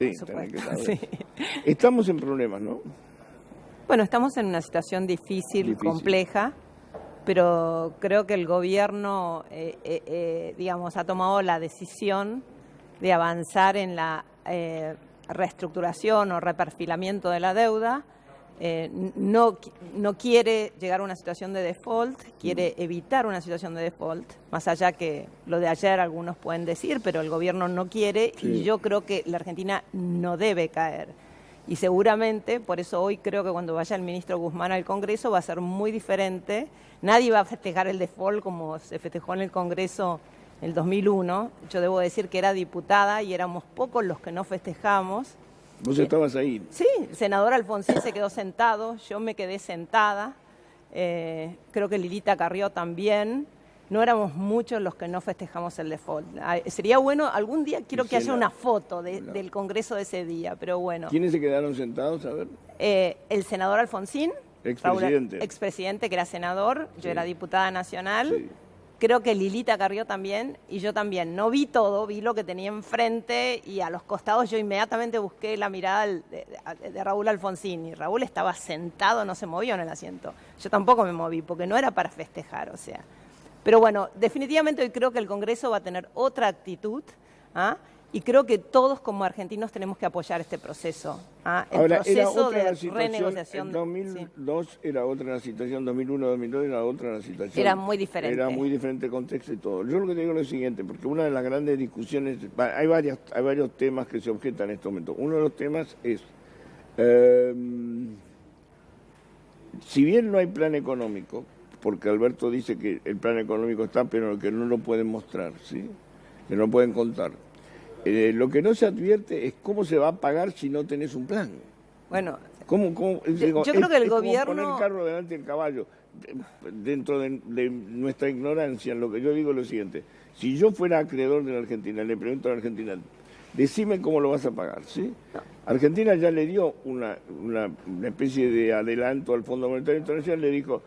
Sí, por tenés que supuesto. saber. Sí. Estamos en problemas, ¿no? Bueno, estamos en una situación difícil, compleja, pero creo que el gobierno, digamos, ha tomado la decisión de avanzar en la reestructuración o reperfilamiento de la deuda. No quiere llegar a una situación de default, quiere evitar una situación de default, más allá que lo de ayer algunos pueden decir, pero el gobierno no quiere y yo creo que la Argentina no debe caer. Y seguramente, por eso hoy creo que cuando vaya el ministro Guzmán al Congreso va a ser muy diferente. Nadie va a festejar el default como se festejó en el Congreso en el 2001. Yo debo decir que era diputada y éramos pocos los que no festejamos. ¿Vos estabas ahí? Sí, el senador Alfonsín se quedó sentado, yo me quedé sentada, creo que Lilita Carrió también. No éramos muchos los que no festejamos el default. Sería bueno, algún día quiero que haya una foto del Congreso de ese día, pero bueno. ¿Quiénes se quedaron sentados? A ver. El senador Alfonsín, expresidente que era senador, yo era diputada nacional. Sí. Creo que Lilita Carrió también, y yo también. No vi todo, vi lo que tenía enfrente y a los costados yo inmediatamente busqué la mirada de Raúl Alfonsín. Y Raúl estaba sentado, no se movió en el asiento. Yo tampoco me moví, porque no era para festejar, o sea. Pero bueno, definitivamente hoy creo que el Congreso va a tener otra actitud, y creo que todos como argentinos tenemos que apoyar este proceso. El proceso de renegociación. En 2002 era otra la situación, 2001, 2002 era otra la situación. Era muy diferente. Era muy diferente el contexto y todo. Yo lo que te digo es lo siguiente, porque una de las grandes discusiones, hay varios temas que se objetan en este momento. Uno de los temas es, si bien no hay plan económico, porque Alberto dice que el plan económico está, pero que no lo pueden mostrar, ¿sí? Que no pueden contar. Lo que no se advierte es cómo se va a pagar si no tenés un plan. Bueno, yo creo que el gobierno... Como poner el carro delante del caballo. Dentro de nuestra ignorancia, lo que yo digo es lo siguiente. Si yo fuera acreedor de la Argentina, le pregunto a la Argentina, decime cómo lo vas a pagar, ¿sí? No. Argentina ya le dio una especie de adelanto al Fondo Monetario Internacional, le dijo,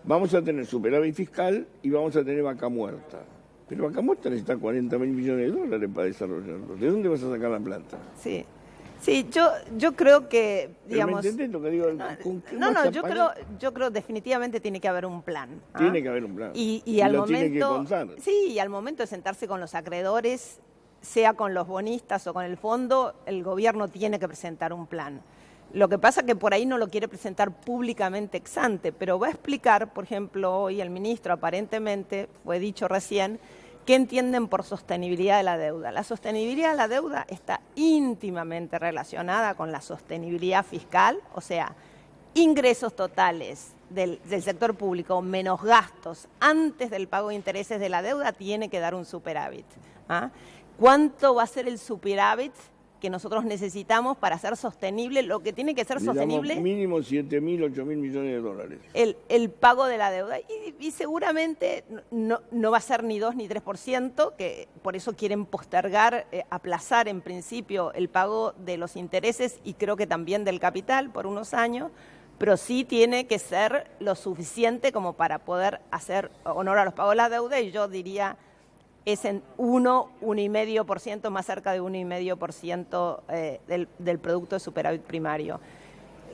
vamos a tener superávit fiscal y vamos a tener vaca muerta. Pero Vaca Muerta necesita 40.000 millones de dólares para desarrollarlo. ¿De dónde vas a sacar la plata? Sí, yo creo que, digamos... ¿Me entendés lo que digo? Yo creo definitivamente tiene que haber un plan. Tiene que haber un plan. Y al momento... Tiene que contar. Sí, y al momento de sentarse con los acreedores, sea con los bonistas o con el fondo, el gobierno tiene que presentar un plan. Lo que pasa es que por ahí no lo quiere presentar públicamente ex ante, pero va a explicar, por ejemplo, hoy el ministro aparentemente, fue dicho recién, ¿qué entienden por sostenibilidad de la deuda? La sostenibilidad de la deuda está íntimamente relacionada con la sostenibilidad fiscal, o sea, ingresos totales del sector público menos gastos antes del pago de intereses de la deuda tiene que dar un superávit. ¿Cuánto va a ser el superávit que nosotros necesitamos para ser sostenible, lo que tiene que ser sostenible? Mínimo 7.000, 8.000 millones de dólares. El pago de la deuda. Y seguramente no va a ser ni 2 ni 3%, que por eso quieren postergar, aplazar en principio el pago de los intereses y creo que también del capital por unos años, pero sí tiene que ser lo suficiente como para poder hacer honor a los pagos de la deuda y yo diría... es en 1,5%, más cerca de 1,5% del producto de superávit primario.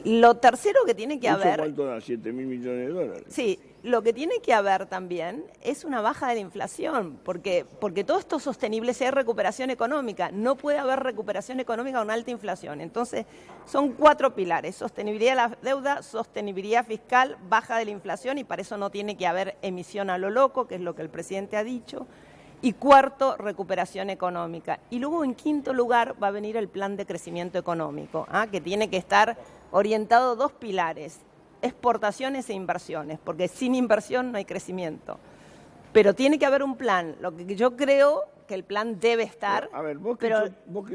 Lo tercero que tiene que haber... ¿Cuánto da? 7.000 millones de dólares. Sí, lo que tiene que haber también es una baja de la inflación, porque todo esto es sostenible si hay recuperación económica. No puede haber recuperación económica con alta inflación. Entonces, son 4 pilares: sostenibilidad de la deuda, sostenibilidad fiscal, baja de la inflación, y para eso no tiene que haber emisión a lo loco, que es lo que el presidente ha dicho. Y cuarto, recuperación económica. Y luego, en quinto lugar, va a venir el plan de crecimiento económico, que tiene que estar orientado a 2 pilares, exportaciones e inversiones, porque sin inversión no hay crecimiento. Pero tiene que haber un plan. Lo que yo creo que el plan debe estar,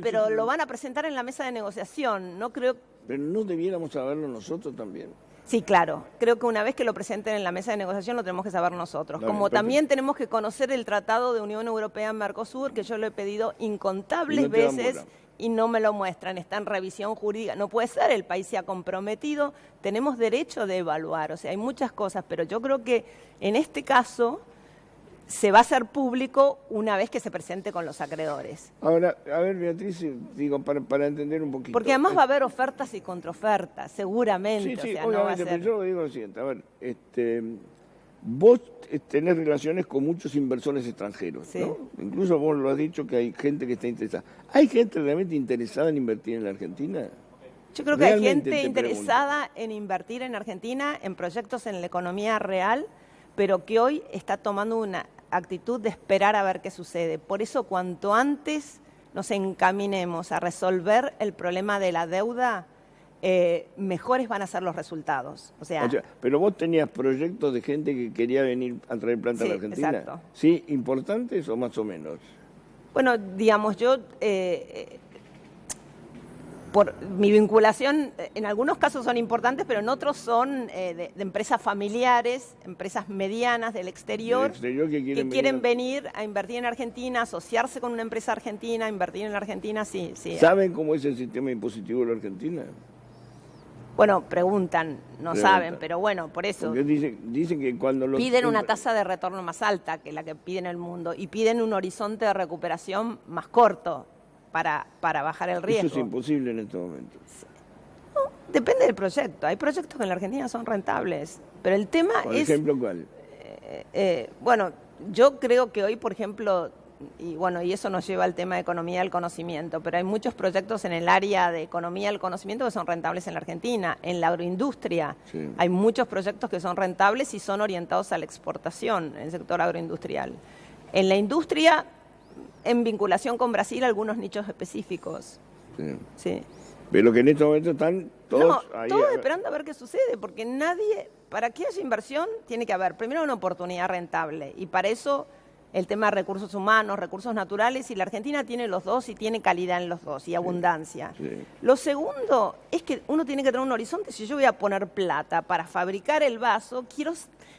pero lo van a presentar en la mesa de negociación. No creo... Pero no debiéramos saberlo nosotros también. Sí, claro. Creo que una vez que lo presenten en la mesa de negociación lo tenemos que saber nosotros. Como también tenemos que conocer el Tratado de Unión Europea-Mercosur, que yo lo he pedido incontables veces y no me lo muestran. Está en revisión jurídica. No puede ser, el país se ha comprometido. Tenemos derecho de evaluar. O sea, hay muchas cosas, pero yo creo que en este caso se va a hacer público una vez que se presente con los acreedores. Ahora, a ver, Beatriz, digo, para entender un poquito. Porque además va a haber ofertas y contraofertas, seguramente. Sí, o sea, obviamente, no va a ser... pero yo digo lo siguiente, a ver, vos tenés relaciones con muchos inversores extranjeros, Sí. ¿no? Incluso vos lo has dicho que hay gente que está interesada. ¿Hay gente realmente interesada en invertir en la Argentina? Yo creo que hay Realmente gente te interesada en invertir en Argentina, en proyectos en la economía real, pero que hoy está tomando una actitud de esperar a ver qué sucede. Por eso, cuanto antes nos encaminemos a resolver el problema de la deuda, mejores van a ser los resultados. O sea, pero vos tenías proyectos de gente que quería venir a traer planta a la Argentina. Exacto. ¿Sí? ¿Importantes o más o menos? Bueno, digamos, yo... por mi vinculación, en algunos casos son importantes, pero en otros son de empresas familiares, empresas medianas del exterior que quieren venir a invertir en Argentina, asociarse con una empresa argentina, invertir en la Argentina, sí. ¿Saben cómo es el sistema impositivo de la Argentina? Bueno, preguntan, saben, pero bueno, por eso. Porque dicen que cuando piden una tasa de retorno más alta que la que piden el mundo y piden un horizonte de recuperación más corto para bajar el riesgo. Eso es imposible en este momento. No, depende del proyecto. Hay proyectos que en la Argentina son rentables, pero el tema es... ¿Por ejemplo cuál? Bueno, yo creo que hoy, por ejemplo, y eso nos lleva al tema de economía del conocimiento, pero hay muchos proyectos en el área de economía del conocimiento que son rentables en la Argentina. En la agroindustria hay muchos proyectos que son rentables y son orientados a la exportación en el sector agroindustrial. En la industria, en vinculación con Brasil, algunos nichos específicos. Sí. Pero que en este momento están todos ahí. Todos esperando a ver qué sucede, porque para que haya inversión, tiene que haber primero una oportunidad rentable, y para eso el tema de recursos humanos, recursos naturales, y la Argentina tiene los dos y tiene calidad en los dos y abundancia. Sí. Lo segundo es que uno tiene que tener un horizonte. Si yo voy a poner plata para fabricar el vaso, quiero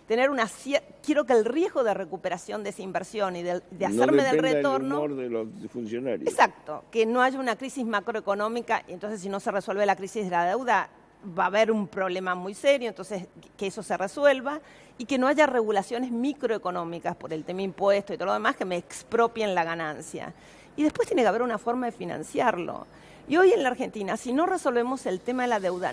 que el riesgo de recuperación de esa inversión y de hacerme del retorno... del humor de los funcionarios. Exacto, que no haya una crisis macroeconómica, y entonces si no se resuelve la crisis de la deuda, va a haber un problema muy serio, entonces que eso se resuelva, y que no haya regulaciones microeconómicas por el tema impuesto y todo lo demás que me expropien la ganancia. Y después tiene que haber una forma de financiarlo. Y hoy en la Argentina, si no resolvemos el tema de la deuda,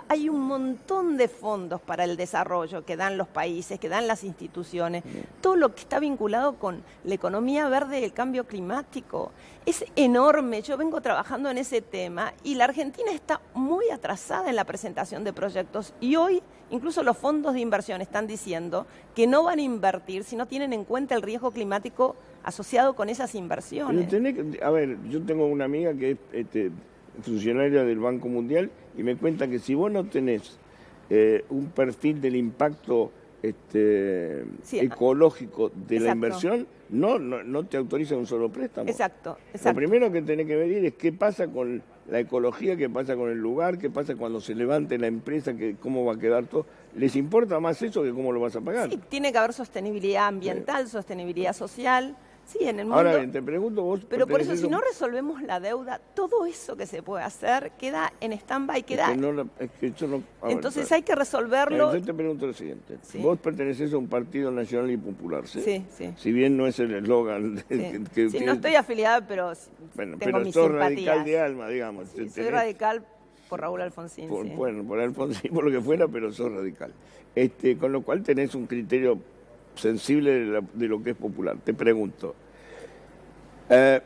hay un montón de fondos para el desarrollo que dan los países, que dan las instituciones, todo lo que está vinculado con la economía verde y el cambio climático. Es enorme, yo vengo trabajando en ese tema y la Argentina está muy atrasada en la presentación de proyectos, y hoy incluso los fondos de inversión están diciendo que no van a invertir si no tienen en cuenta el riesgo climático asociado con esas inversiones. Yo tengo una amiga que es funcionaria del Banco Mundial y me cuenta que si vos no tenés un perfil del impacto ecológico de la inversión, no te autorizan un solo préstamo. Exacto. Lo primero que tenés que medir es qué pasa con la ecología, qué pasa con el lugar, qué pasa cuando se levante la empresa, cómo va a quedar todo. ¿Les importa más eso que cómo lo vas a pagar? Sí, tiene que haber sostenibilidad ambiental, sostenibilidad social. Sí, en el mundo. Ahora bien, te pregunto vos... Pero por eso, si no resolvemos la deuda, todo eso que se puede hacer queda en stand-by, Entonces hay que resolverlo. Yo te pregunto lo siguiente. Sí. Vos pertenecés a un partido nacional y popular, ¿sí? Sí. Si bien no es el eslogan... Sí, no estoy afiliada, pero tengo mis sos simpatías. Radical de alma, digamos. Sí, soy radical por Raúl Alfonsín. Bueno, por Alfonsín, por lo que fuera, pero sos radical. Con lo cual tenés un criterio sensible de lo que es popular. Te pregunto,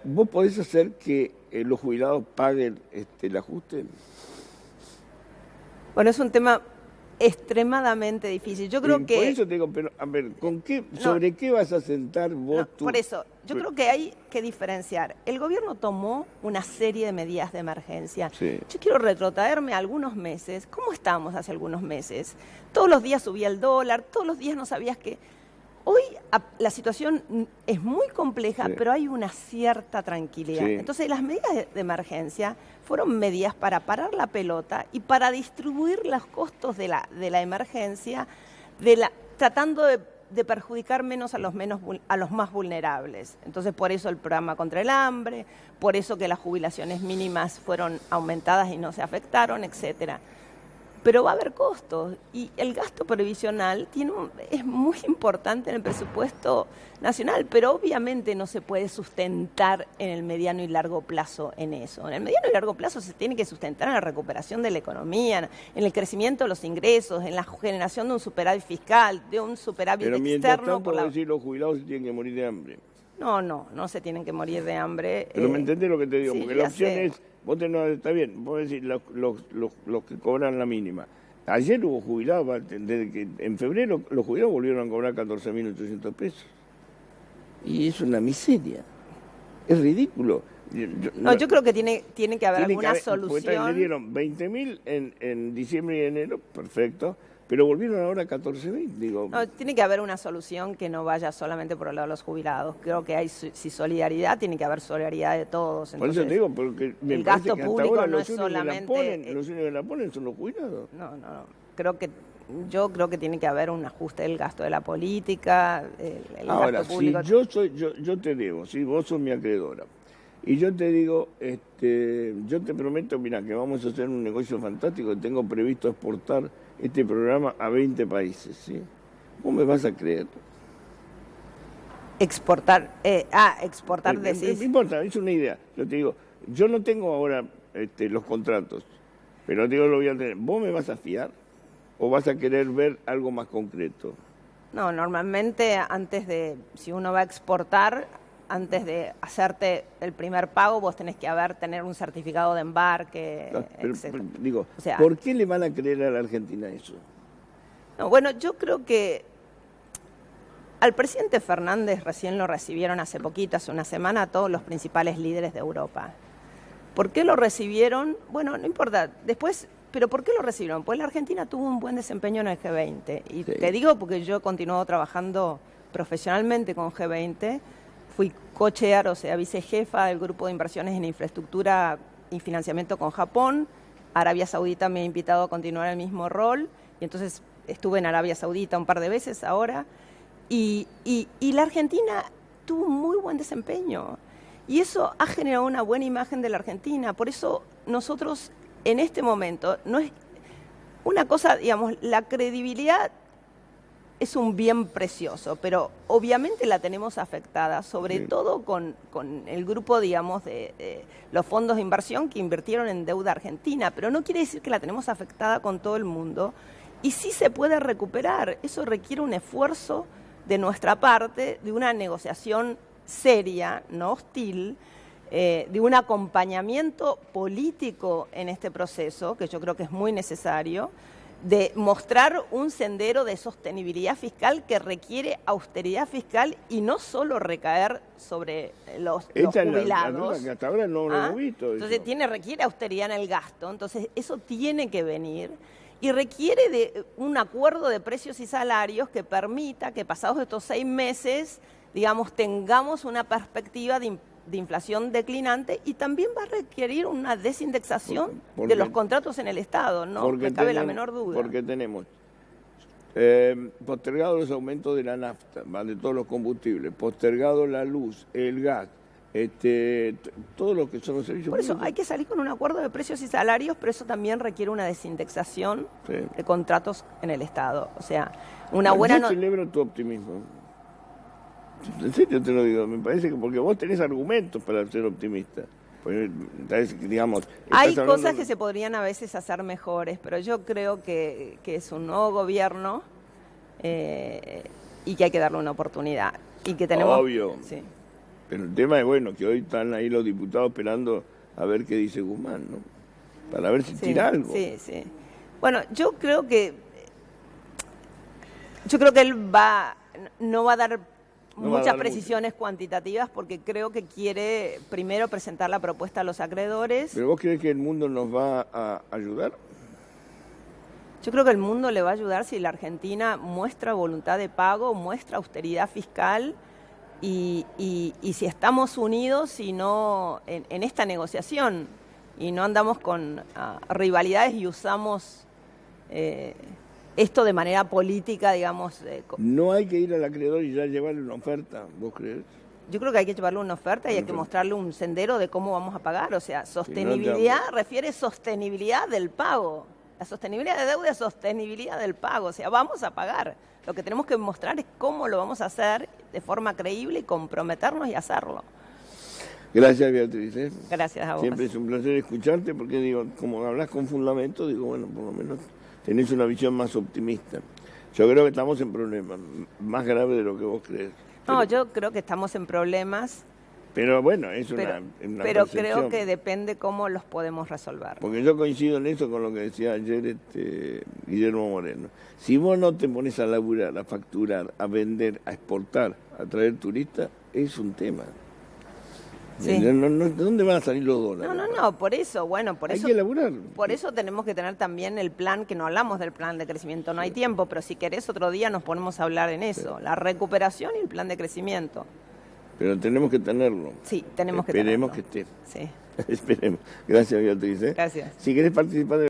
¿vos podés hacer que los jubilados paguen el ajuste? Bueno, es un tema extremadamente difícil. Yo creo que... Por eso te digo, pero a ver, ¿sobre qué vas a sentar vos tú? Por eso, yo creo que hay que diferenciar. El gobierno tomó una serie de medidas de emergencia. Sí. Yo quiero retrotraerme a algunos meses. ¿Cómo estábamos hace algunos meses? Todos los días subía el dólar, todos los días no sabías qué. Hoy la situación es muy compleja, pero hay una cierta tranquilidad. Sí. Entonces, las medidas de emergencia fueron medidas para parar la pelota y para distribuir los costos de la emergencia, tratando de perjudicar menos a los más vulnerables. Entonces, por eso el programa contra el hambre, por eso que las jubilaciones mínimas fueron aumentadas y no se afectaron, etcétera. pero va a haber costos y el gasto previsional es muy importante en el presupuesto nacional, pero obviamente no se puede sustentar en el mediano y largo plazo en eso. En el mediano y largo plazo se tiene que sustentar en la recuperación de la economía, en el crecimiento de los ingresos, en la generación de un superávit fiscal, de un superávit pero mientras externo. tanto, decir, los jubilados se tienen que morir de hambre. No se tienen que morir de hambre. Pero me entendés lo que te digo, sí, porque la opción es, vos tenés, está bien, vos decís los que cobran la mínima. Ayer hubo jubilados, desde que en febrero los jubilados volvieron a cobrar 14.800 pesos. Y es una miseria, es ridículo. Yo creo que tiene que haber alguna solución. Le dieron 20.000 en diciembre y enero, perfecto. Pero volvieron ahora a 14.000, digo. No, tiene que haber una solución que no vaya solamente por el lado de los jubilados. Creo que hay solidaridad, tiene que haber solidaridad de todos. Entonces, por eso te digo, porque el gasto público no es solamente... Los únicos que la ponen son los jubilados. No. Yo creo que tiene que haber un ajuste del gasto de la política, el ahora, gasto público. Si yo te debo, si vos sos mi acreedora, y yo te digo, yo te prometo, mira, que vamos a hacer un negocio fantástico, tengo previsto exportar este programa a 20 países, ¿sí? ¿Vos me vas a creer? Exportar, decís. No importa, es una idea. Yo te digo, yo no tengo ahora los contratos, pero te digo, lo voy a tener. ¿Vos me vas a fiar o vas a querer ver algo más concreto? No, normalmente si uno va a exportar, antes de hacerte el primer pago, vos tenés que tener un certificado de embarque, etc. Digo, ¿por qué le van a creer a la Argentina eso? No, bueno, yo creo que al presidente Fernández recién lo recibieron hace poquito, hace una semana, todos los principales líderes de Europa. ¿Por qué lo recibieron? Bueno, no importa, después, pero ¿por qué lo recibieron? Pues la Argentina tuvo un buen desempeño en el G20. Y sí, te digo porque yo he continuado trabajando profesionalmente con G20, fui co-chair, o sea, vicejefa del grupo de inversiones en infraestructura y financiamiento con Japón. Arabia Saudita me ha invitado a continuar el mismo rol, y entonces estuve en Arabia Saudita un par de veces ahora, y la Argentina tuvo un muy buen desempeño, y eso ha generado una buena imagen de la Argentina. Por eso nosotros en este momento, no es una cosa, digamos, la credibilidad es un bien precioso, pero obviamente la tenemos afectada, sobre todo con el grupo, digamos, de los fondos de inversión que invirtieron en deuda argentina, pero no quiere decir que la tenemos afectada con todo el mundo, y sí se puede recuperar. Eso requiere un esfuerzo de nuestra parte, de una negociación seria, no hostil, de un acompañamiento político en este proceso, que yo creo que es muy necesario, de mostrar un sendero de sostenibilidad fiscal que requiere austeridad fiscal y no solo recaer sobre los jubilados. Que hasta ahora no lo hemos visto. Entonces requiere austeridad en el gasto, entonces eso tiene que venir y requiere de un acuerdo de precios y salarios que permita que pasados estos 6 meses, digamos, tengamos una perspectiva de inflación declinante, y también va a requerir una desindexación de los contratos en el Estado, no me cabe la menor duda. Porque tenemos postergado los aumentos de la nafta, de todos los combustibles, postergado la luz, el gas, todo lo que son los servicios públicos. Por eso públicos. hay que salir con un acuerdo de precios y salarios, pero eso también requiere una desindexación de contratos en el Estado. O sea, una buena... Yo celebro tu optimismo. En serio te lo digo, me parece que porque vos tenés argumentos para ser optimista. Pues, digamos, hay cosas que se podrían a veces hacer mejores, pero yo creo que es un nuevo gobierno y que hay que darle una oportunidad. Y que tenemos... Obvio. Sí. Pero el tema es, bueno, que hoy están ahí los diputados esperando a ver qué dice Guzmán, ¿no? Para ver si tira algo. Sí. Bueno, yo creo que él no va a dar muchas precisiones cuantitativas, porque creo que quiere primero presentar la propuesta a los acreedores. ¿Pero vos crees que el mundo nos va a ayudar? Yo creo que el mundo le va a ayudar si la Argentina muestra voluntad de pago, muestra austeridad fiscal y si estamos unidos y no en esta negociación y no andamos con rivalidades y usamos esto de manera política, digamos. No hay que ir al acreedor y ya llevarle una oferta, ¿vos crees? Yo creo que hay que llevarle una oferta y hay que mostrarle un sendero de cómo vamos a pagar. O sea, sostenibilidad refiere sostenibilidad del pago. La sostenibilidad de deuda es sostenibilidad del pago, o sea, vamos a pagar. Lo que tenemos que mostrar es cómo lo vamos a hacer de forma creíble y comprometernos y hacerlo. Gracias, Beatriz. Gracias a vos. Siempre es un placer escucharte porque, digo, como hablas con fundamento, digo, bueno, por lo menos tenés una visión más optimista. Yo creo que estamos en problemas más graves de lo que vos crees. No, yo creo que estamos en problemas. Pero bueno, es una pero percepción. creo que depende cómo los podemos resolver. Porque yo coincido en eso con lo que decía ayer Guillermo Moreno. Si vos no te pones a laburar, a facturar, a vender, a exportar, a traer turistas, es un tema. Sí. ¿De dónde van a salir los dólares? No, por eso, bueno, Hay que laburar. Por eso tenemos que tener también el plan, que no hablamos del plan de crecimiento, no hay tiempo, pero si querés otro día nos ponemos a hablar en eso, la recuperación y el plan de crecimiento. Pero tenemos que tenerlo. Sí, tenemos que tenerlo. Esperemos que esté. Sí. Esperemos. Gracias, Beatriz. Gracias. Si querés participar de